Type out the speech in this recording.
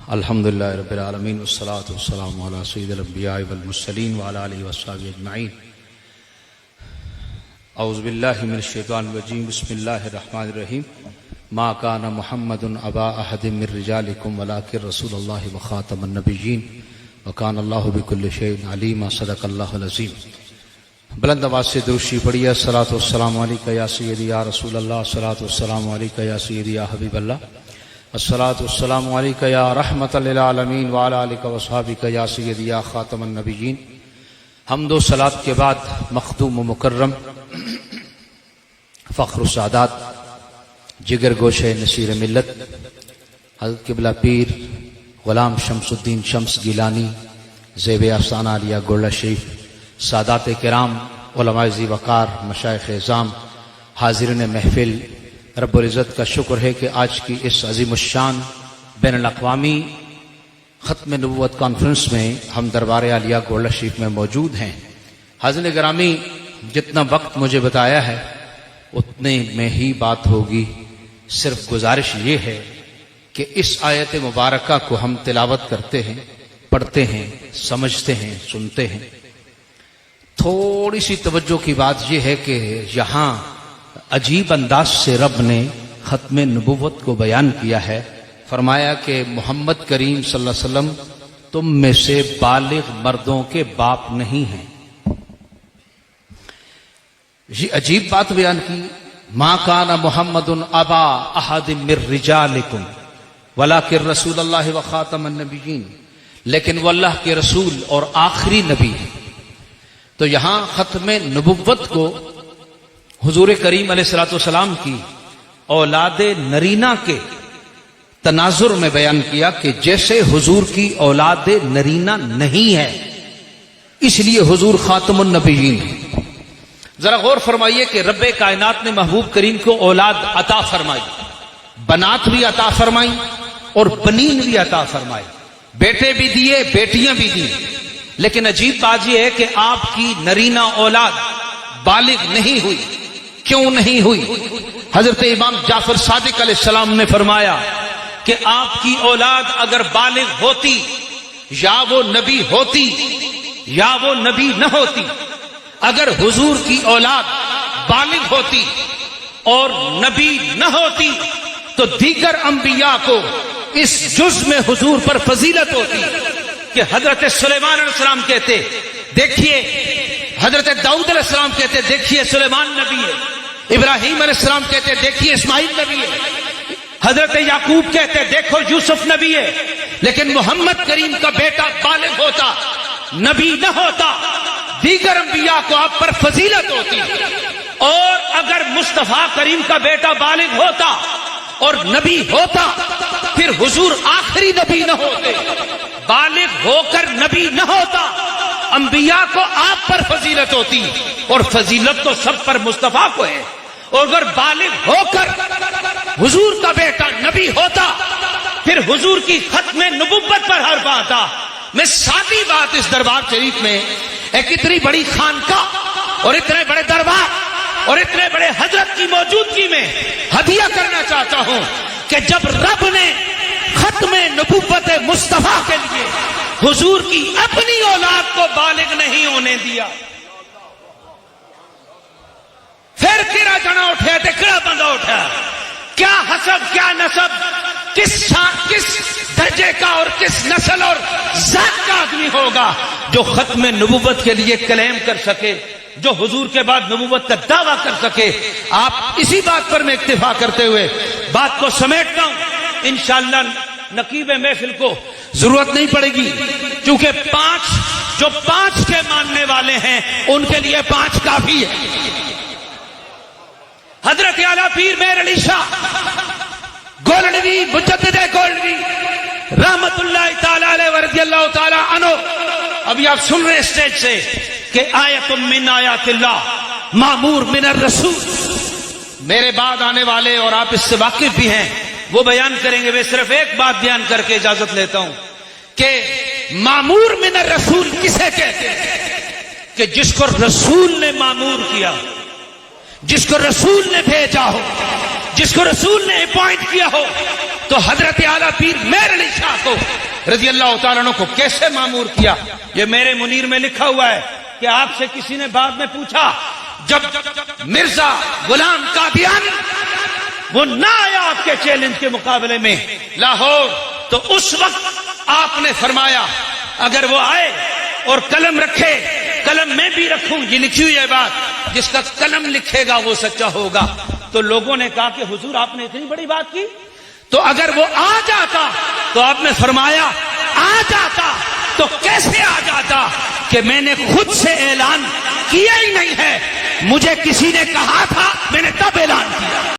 الحمدللہ رب العالمین والصلاة والسلام علی سید الانبیاء والمرسلین وعلی آلہ وصحبہ اجمعین۔ اعوذ باللہ من الشیطان الرجیم، بسم اللہ الرحمن الرحیم۔ ما کان محمد ابا احد من رجالکم ولکن رسول اللہ وخاتم النبیین وکان اللہ بکل شیء علیم۔ صدق اللہ العظیم۔ بلند آواز سے درود شریف پڑھیے۔ الصلاۃ والسلام علیکہ یا سیدی یا رسول اللہ، الصلاۃ والسلام علیکہ یا سیدی یا حبیب اللہ، الصلاۃ والسلام علیکہ یا رحمۃ للعالمین وعلی آلک وصحبک یا سیدی یا خاتم النبیین۔ حمد و صلات کے بعد مخدوم و مکرم، فخر السادات، جگر گوشے نصیر ملت، حضرت قبلہ پیر غلام شمس الدین شمس گیلانی زیب آستانہ علیہ گولڈا شریف، سادات کرام، علماء ذی وقار، مشائخ اعظام، حاضرین محفل، رب العزت کا شکر ہے کہ آج کی اس عظیم الشان بین الاقوامی ختم نبوت کانفرنس میں ہم دربار عالیہ گولڈا شریف میں موجود ہیں۔ حاضرین گرامی، جتنا وقت مجھے بتایا ہے اتنے میں ہی بات ہوگی۔ صرف گزارش یہ ہے کہ اس آیت مبارکہ کو ہم تلاوت کرتے ہیں، پڑھتے ہیں، سمجھتے ہیں، سنتے ہیں۔ تھوڑی سی توجہ کی بات یہ ہے کہ یہاں عجیب انداز سے رب نے ختم نبوت کو بیان کیا ہے۔ فرمایا کہ محمد کریم صلی اللہ علیہ وسلم تم میں سے بالغ مردوں کے باپ نہیں ہیں۔ یہ عجیب بات بیان کی۔ ما کان محمد ابا احد من رجالکم ولکن رسول اللہ وخاتم النبیین، لیکن وہ اللہ کے رسول اور آخری نبی ہے۔ تو یہاں ختم نبوت کو حضور کریم علیہ الصلوۃ والسلام کی اولاد نرینہ کے تناظر میں بیان کیا کہ جیسے حضور کی اولاد نرینہ نہیں ہے اس لیے حضور خاتم النبیین ہے۔ ذرا غور فرمائیے کہ رب کائنات نے محبوب کریم کو اولاد عطا فرمائی، بنات بھی عطا فرمائی اور بنین بھی عطا فرمائی، بیٹے بھی دیے، بیٹیاں بھی دی۔ لیکن عجیب بات یہ ہے کہ آپ کی نرینہ اولاد بالغ نہیں ہوئی۔ کیوں نہیں ہوئی؟ حضرت امام جعفر صادق علیہ السلام نے فرمایا کہ آپ کی اولاد اگر بالغ ہوتی یا وہ نبی ہوتی یا وہ نبی نہ ہوتی۔ اگر حضور کی اولاد بالغ ہوتی اور نبی نہ ہوتی تو دیگر انبیاء کو اس جز میں حضور پر فضیلت ہوتی کہ حضرت سلیمان علیہ السلام کہتے دیکھیے، حضرت داؤد علیہ السلام کہتے دیکھیے سلیمان نبی ہے، ابراہیم علیہ السلام کہتے دیکھیے اسماعیل نبی ہے، حضرت یعقوب کہتے دیکھو یوسف نبی ہے۔ لیکن محمد کریم کا بیٹا بالغ ہوتا، نبی نہ ہوتا، دیگر انبیاء کو آپ پر فضیلت ہوتی۔ اور اگر مصطفیٰ کریم کا بیٹا بالغ ہوتا اور نبی ہوتا پھر حضور آخری نبی نہ ہوتے، بالغ ہو کر نبی نہ ہوتا، انبیاء کو آپ پر فضیلت ہوتی اور فضیلت تو سب پر مصطفیٰ کو ہے۔ اور اگر بالغ ہو کر حضور کا بیٹا نبی ہوتا پھر حضور کی ختم نبوت پر حرف آتا۔ میں سادی بات اس دربار شریف میں ایک اتنی بڑی خانقاہ اور اتنے بڑے دربار اور اتنے بڑے حضرت کی موجودگی میں ہدیہ کرنا چاہتا ہوں کہ جب رب نے ختم نبوت مصطفیٰ کے لیے حضور کی اپنی اولاد کو بالغ نہیں ہونے دیا، پھر کیڑا جنا اٹھا تے کیڑا بندہ اٹھا، کیا حسب کیا نسب، کس درجے کا اور کس نسل اور ذات کا آدمی ہوگا جو ختم نبوت کے لیے کلیم کر سکے، جو حضور کے بعد نبوت کا دعویٰ کر سکے۔ آپ اسی بات پر میں اکتفا کرتے ہوئے بات کو سمیٹتا ہوں۔ انشاءاللہ نقیب محفل کو ضرورت نہیں پڑے گی کیونکہ جو پانچ کے ماننے والے ہیں ان کے لیے 5 کافی ہے۔ حضرت اعلیٰ پیر مہر علی شاہ گولڈوی مجدد گولڈوی رحمت اللہ تعالی علیہ ورضی اللہ تعالی عنہ، ابھی آپ سن رہے اسٹیج سے کہ آیت من آیات اللہ مامور من الرسول، میرے بعد آنے والے اور آپ اس سے واقف بھی ہیں وہ بیان کریں گے۔ میں صرف ایک بات بیان کر کے اجازت لیتا ہوں کہ مامور من الرسول کسے کہتے ہیں؟ کہ جس کو رسول نے مامور کیا، جس کو رسول نے بھیجا ہو، جس کو رسول نے اپوائنٹ کیا ہو، تو حضرت اعلیٰ پیر مہر علی شاہ کو رضی اللہ تعالیٰ عنہ کو کیسے معمور کیا؟ یہ میرے منیر میں لکھا ہوا ہے کہ آپ سے کسی نے بعد میں پوچھا، جب مرزا غلام قادیانی وہ نہ آیا آپ کے چیلنج کے مقابلے میں لاہور، تو اس وقت آپ نے فرمایا اگر وہ آئے اور قلم رکھے، قلم میں بھی رکھوں، یہ لکھی ہوئی ہے بات، جس کا قلم لکھے گا وہ سچا ہوگا۔ تو لوگوں نے کہا کہ حضور آپ نے اتنی بڑی بات کی، تو اگر وہ آ جاتا تو آپ نے فرمایا آ جاتا تو کیسے آ جاتا کہ میں نے خود سے اعلان کیا ہی نہیں ہے، مجھے کسی نے کہا تھا، میں نے تب اعلان کیا۔